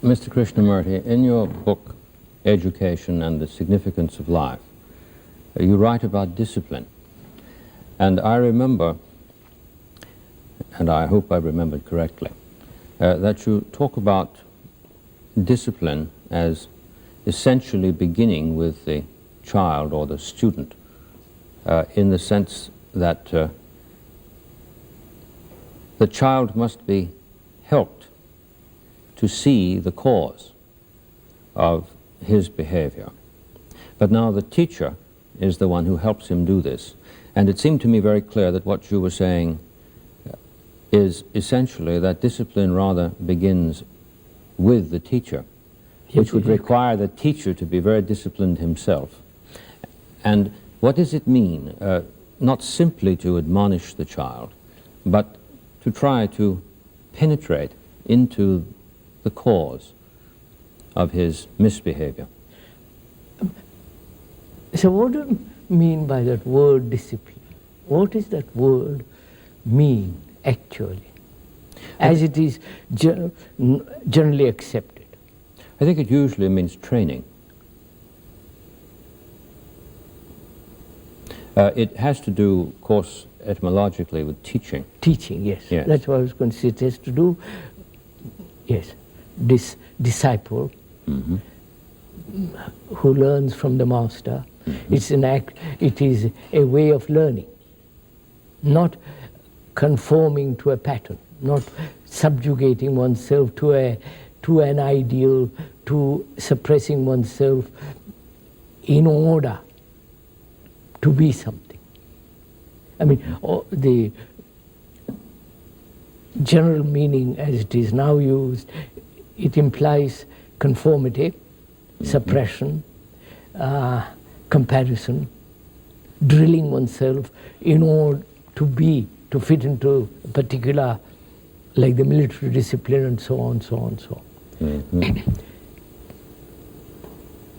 Mr. Krishnamurti, in your book, Education and the Significance of Life, you write about discipline. And I remember, and I hope I remembered correctly, that you talk about discipline as essentially beginning with the child or the student, in the sense that the child must be helped to see the cause of his behavior. But now the teacher is the one who helps him do this. And it seemed to me very clear that what you were saying is essentially that discipline rather begins with the teacher, which would require the teacher to be very disciplined himself. And what does it mean, not simply to admonish the child, but to try to penetrate into the cause of his misbehavior? So what do you mean by that word discipline? What does that word mean actually, as it is generally accepted? I think it usually means training. It has to do, of course, etymologically with teaching. Teaching, yes. That's what I was going to say. It has to do, yes, this disciple who learns from the master. It's an act, it is a way of learning, not conforming to a pattern, not subjugating oneself to an ideal, to suppressing oneself in order to be something. I mean, the general meaning as it is now used, it implies conformity, suppression, comparison, drilling oneself in order to fit into a particular, like the military discipline and so on, so on, so on.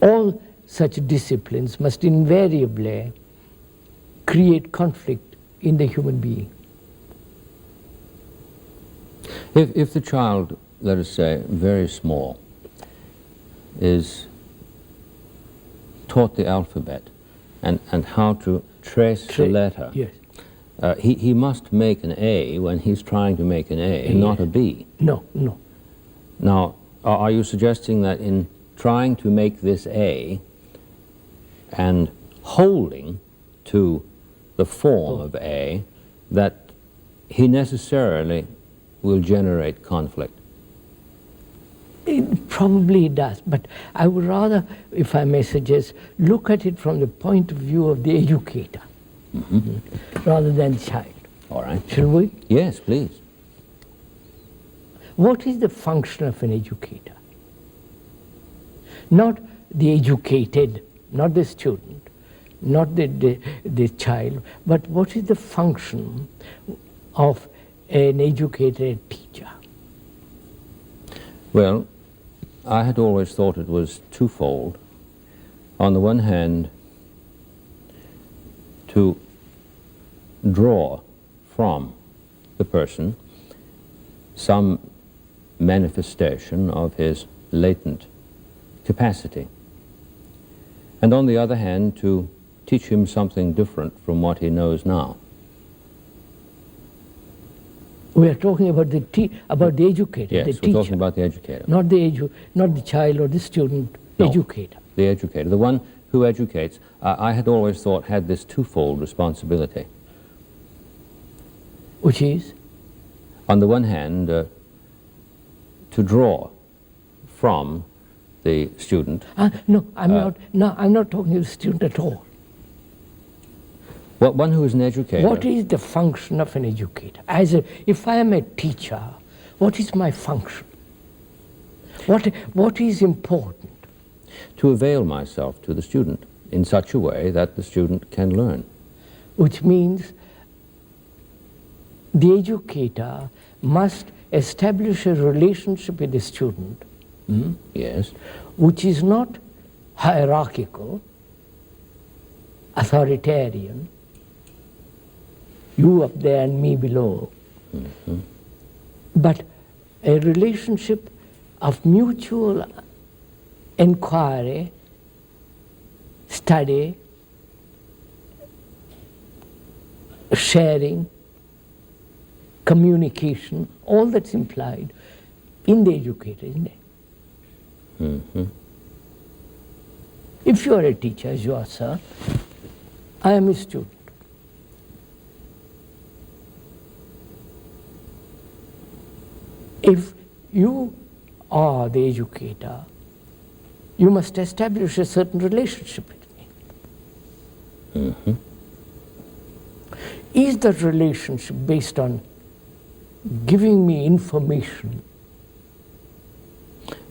All such disciplines must invariably create conflict in the human being. If the child, let us say, very small, is taught the alphabet and how to trace the letter, yes. He must make an A when he's trying to make an A, and not a B. No, no. Now, are you suggesting that in trying to make this A and holding to the form of A, that he necessarily will generate conflict? It probably does, but I would rather, if I may suggest, look at it from the point of view of the educator rather than the child. All right. Shall we? Yes, please. What is the function of an educator? Not the educated, not the student, not the child, but what is the function of an educated teacher? Well, I had always thought it was twofold. On the one hand, to draw from the person some manifestation of his latent capacity, and on the other hand, to teach him something different from what he knows now. We are talking about the educator, yes, the we're teacher. talking about the educator. Not the child or the student, No, educator. The educator, the one who educates, I had always thought had this twofold responsibility. Which is? On the one hand, to draw from the student. No, I'm not talking to the student at all. Well, one who is an educator. What is the function of an educator? If I am a teacher, what is my function? What is important? To avail myself to the student in such a way that the student can learn. Which means the educator must establish a relationship with the student. Yes. Which is not hierarchical, authoritarian, you up there and me below, but a relationship of mutual inquiry, study, sharing, communication, all that's implied in the educator, isn't it? Mm-hmm. If you are a teacher, as you are, sir, I am a student. If you are the educator, you must establish a certain relationship with me. Mm-hmm. Is that relationship based on giving me information?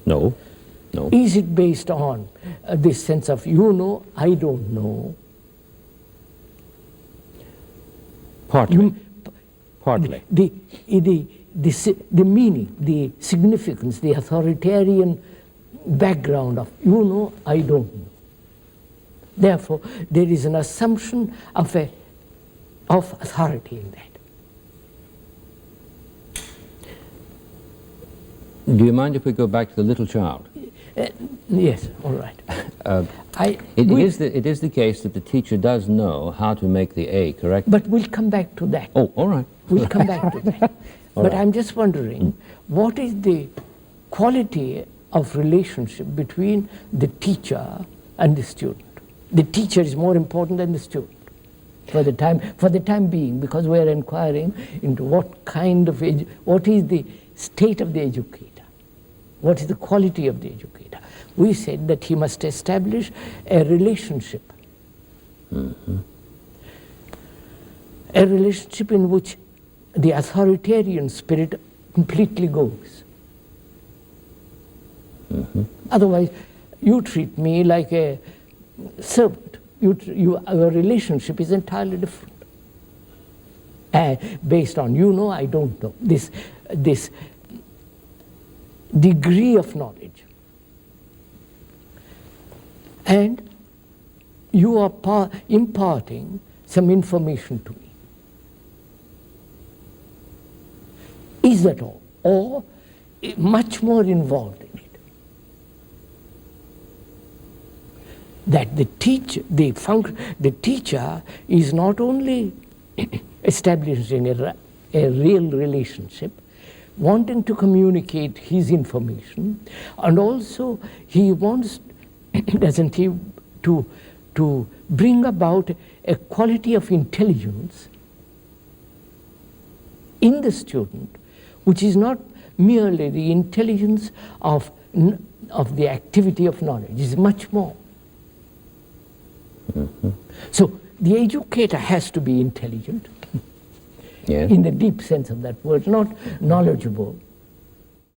No, no. Is it based on this sense of you know, I don't know? Partly. Partly. The meaning, the significance, the authoritarian background of you know, I don't know. Therefore, there is an assumption of authority in that. Do you mind if we go back to the little child? Yes, all right. It is the case that the teacher does know how to make the A, correct? But we'll come back to that. Oh, all right. We'll come back to that. But right. I'm just wondering, what is the quality of relationship between the teacher and the student? The teacher is more important than the student for the time being, because we're inquiring into what is the state of the educator, what is the quality of the educator. We said that he must establish a relationship, Mm-hmm. a relationship in which the authoritarian spirit completely goes. Mm-hmm. Otherwise, you treat me like a servant. Our relationship is entirely different. Based on you know, I don't know. This degree of knowledge. And you are imparting some information to me. Is that all? Or much more involved in it? That the teacher is not only establishing a real relationship, wanting to communicate his information, and also he wants, doesn't he, to bring about a quality of intelligence in the student, which is not merely the intelligence of the activity of knowledge, is much more. Mm-hmm. So the educator has to be intelligent, Yes. in the deep sense of that word, not knowledgeable,